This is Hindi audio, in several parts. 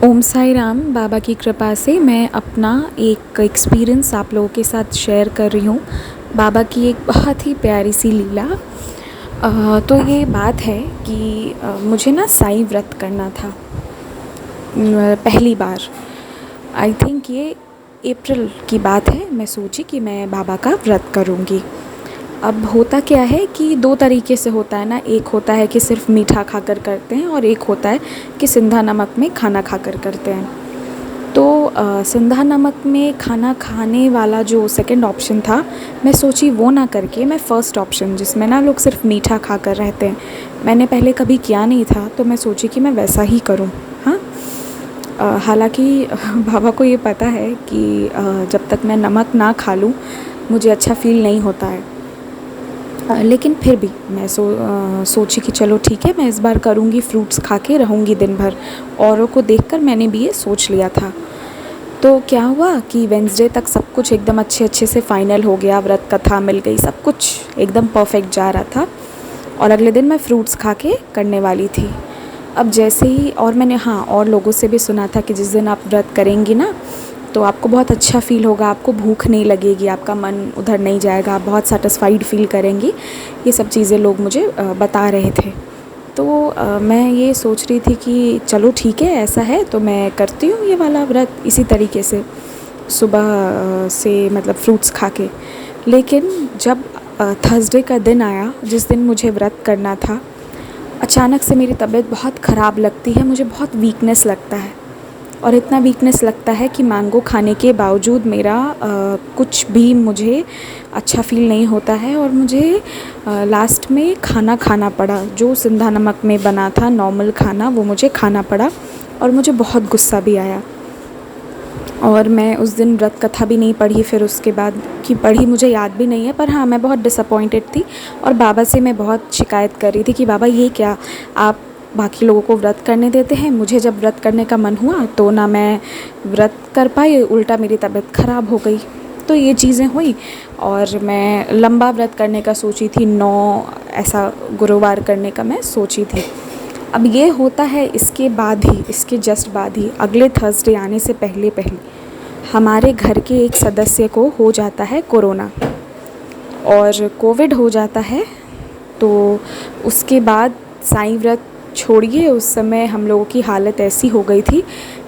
ओम साई राम। बाबा की कृपा से मैं अपना एक एक्सपीरियंस आप लोगों के साथ शेयर कर रही हूँ। बाबा की एक बहुत ही प्यारी सी लीला। तो ये बात है कि मुझे ना साईं व्रत करना था पहली बार। आई थिंक ये अप्रैल की बात है। मैं सोची कि मैं बाबा का व्रत करूँगी। अब होता क्या है कि दो तरीके से होता है ना, एक होता है कि सिर्फ मीठा खाकर करते हैं और एक होता है कि सिंधा नमक में खाना खाकर करते हैं। तो सिंधा नमक में खाना खाने वाला जो सेकंड ऑप्शन था, मैं सोची वो ना करके मैं फ़र्स्ट ऑप्शन जिसमें ना लोग सिर्फ मीठा खाकर रहते हैं, मैंने पहले कभी किया नहीं था, तो मैं सोची कि मैं वैसा ही करूँ। हाँ, हालांकि बाबा को ये पता है कि जब तक मैं नमक ना खा लूँ मुझे अच्छा फ़ील नहीं होता है। लेकिन फिर भी मैं सोची कि चलो ठीक है, मैं इस बार करूँगी, फ्रूट्स खा के रहूँगी दिन भर। औरों को देखकर मैंने भी ये सोच लिया था। तो क्या हुआ कि वेडनेसडे तक सब कुछ एकदम अच्छे से फ़ाइनल हो गया, व्रत कथा मिल गई, सब कुछ एकदम परफेक्ट जा रहा था और अगले दिन मैं फ्रूट्स खा के करने वाली थी। अब जैसे ही, और मैंने और लोगों से भी सुना था कि जिस दिन आप व्रत करेंगी ना तो आपको बहुत अच्छा फ़ील होगा, आपको भूख नहीं लगेगी, आपका मन उधर नहीं जाएगा, आप बहुत सैटिस्फाइड फ़ील करेंगी। ये सब चीज़ें लोग मुझे बता रहे थे। तो मैं ये सोच रही थी कि चलो ठीक है, ऐसा है तो मैं करती हूँ ये वाला व्रत इसी तरीके से, सुबह से मतलब फ्रूट्स खा के। लेकिन जब थर्सडे का दिन आया जिस दिन मुझे व्रत करना था, अचानक से मेरी तबीयत बहुत ख़राब लगती है, मुझे बहुत वीकनेस लगता है। और इतना वीकनेस लगता है कि मैंगो खाने के बावजूद मेरा कुछ भी मुझे अच्छा फ़ील नहीं होता है। और मुझे लास्ट में खाना खाना पड़ा, जो सिंधा नमक में बना था नॉर्मल खाना, वो मुझे खाना पड़ा और मुझे बहुत गुस्सा भी आया। और मैं उस दिन व्रत कथा भी नहीं पढ़ी, फिर उसके बाद की पढ़ी मुझे याद भी नहीं है। पर हाँ, मैं बहुत डिसअपॉइंटेड थी और बाबा से मैं बहुत शिकायत कर रही थी कि बाबा ये क्या, आप बाकी लोगों को व्रत करने देते हैं, मुझे जब व्रत करने का मन हुआ तो ना मैं व्रत कर पाई, उल्टा मेरी तबीयत ख़राब हो गई। तो ये चीज़ें हुई और मैं लंबा व्रत करने का सोची थी, 9 ऐसा गुरुवार करने का मैं सोची थी। अब ये होता है इसके बाद ही, इसके जस्ट बाद ही, अगले थर्सडे आने से पहले हमारे घर के एक सदस्य को हो जाता है कोरोना और कोविड हो जाता है। तो उसके बाद साईं व्रत छोड़िए, उस समय हम लोगों की हालत ऐसी हो गई थी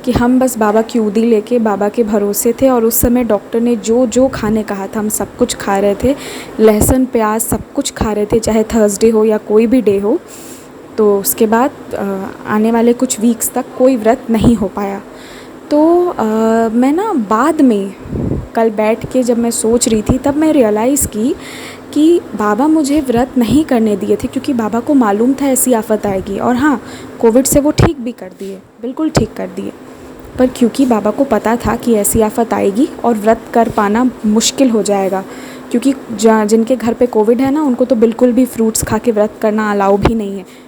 कि हम बस बाबा की उदी लेके बाबा के भरोसे थे। और उस समय डॉक्टर ने जो जो खाने कहा था हम सब कुछ खा रहे थे, लहसुन प्याज सब कुछ खा रहे थे, चाहे थर्सडे हो या कोई भी डे हो। तो उसके बाद आने वाले कुछ वीक्स तक कोई व्रत नहीं हो पाया। तो मैं ना बाद में कल बैठ के जब मैं सोच रही थी, तब मैं रियलाइज़ की कि बाबा मुझे व्रत नहीं करने दिए थे क्योंकि बाबा को मालूम था ऐसी आफत आएगी। और हाँ, कोविड से वो ठीक भी कर दिए, बिल्कुल ठीक कर दिए। पर क्योंकि बाबा को पता था कि ऐसी आफत आएगी और व्रत कर पाना मुश्किल हो जाएगा, क्योंकि जिनके घर पे कोविड है ना, उनको तो बिल्कुल भी फ्रूट्स खा के व्रत करना अलाउ भी नहीं है।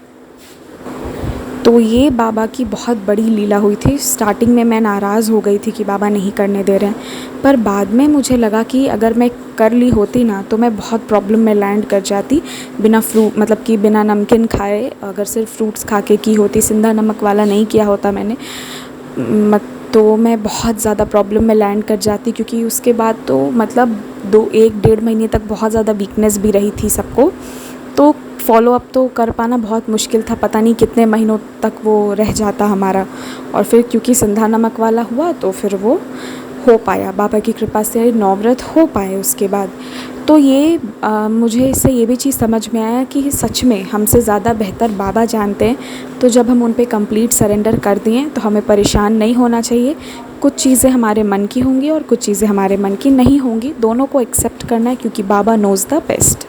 तो ये बाबा की बहुत बड़ी लीला हुई थी। स्टार्टिंग में मैं नाराज़ हो गई थी कि बाबा नहीं करने दे रहे हैं, पर बाद में मुझे लगा कि अगर मैं कर ली होती ना तो मैं बहुत प्रॉब्लम में लैंड कर जाती। बिना फ्रूट मतलब कि बिना नमकीन खाए, अगर सिर्फ फ्रूट्स खा के की होती, सिंधा नमक वाला नहीं किया होता मैंने, तो मैं बहुत ज़्यादा प्रॉब्लम में लैंड कर जाती। क्योंकि उसके बाद तो मतलब 1-1.5 महीने तक बहुत ज़्यादा वीकनेस भी रही थी सबको, तो फॉलो अप तो कर पाना बहुत मुश्किल था, पता नहीं कितने महीनों तक वो रह जाता हमारा। और फिर क्योंकि सिंधा नमक वाला हुआ तो फिर वो हो पाया, बाबा की कृपा से 9 व्रत हो पाए उसके बाद। तो ये मुझे इससे ये भी चीज़ समझ में आया कि सच में हमसे ज़्यादा बेहतर बाबा जानते हैं। तो जब हम उन पे कंप्लीट सरेंडर कर दिए तो हमें परेशान नहीं होना चाहिए। कुछ चीज़ें हमारे मन की होंगी और कुछ चीज़ें हमारे मन की नहीं होंगी, दोनों को एक्सेप्ट करना है क्योंकि बाबा नोज़ द बेस्ट।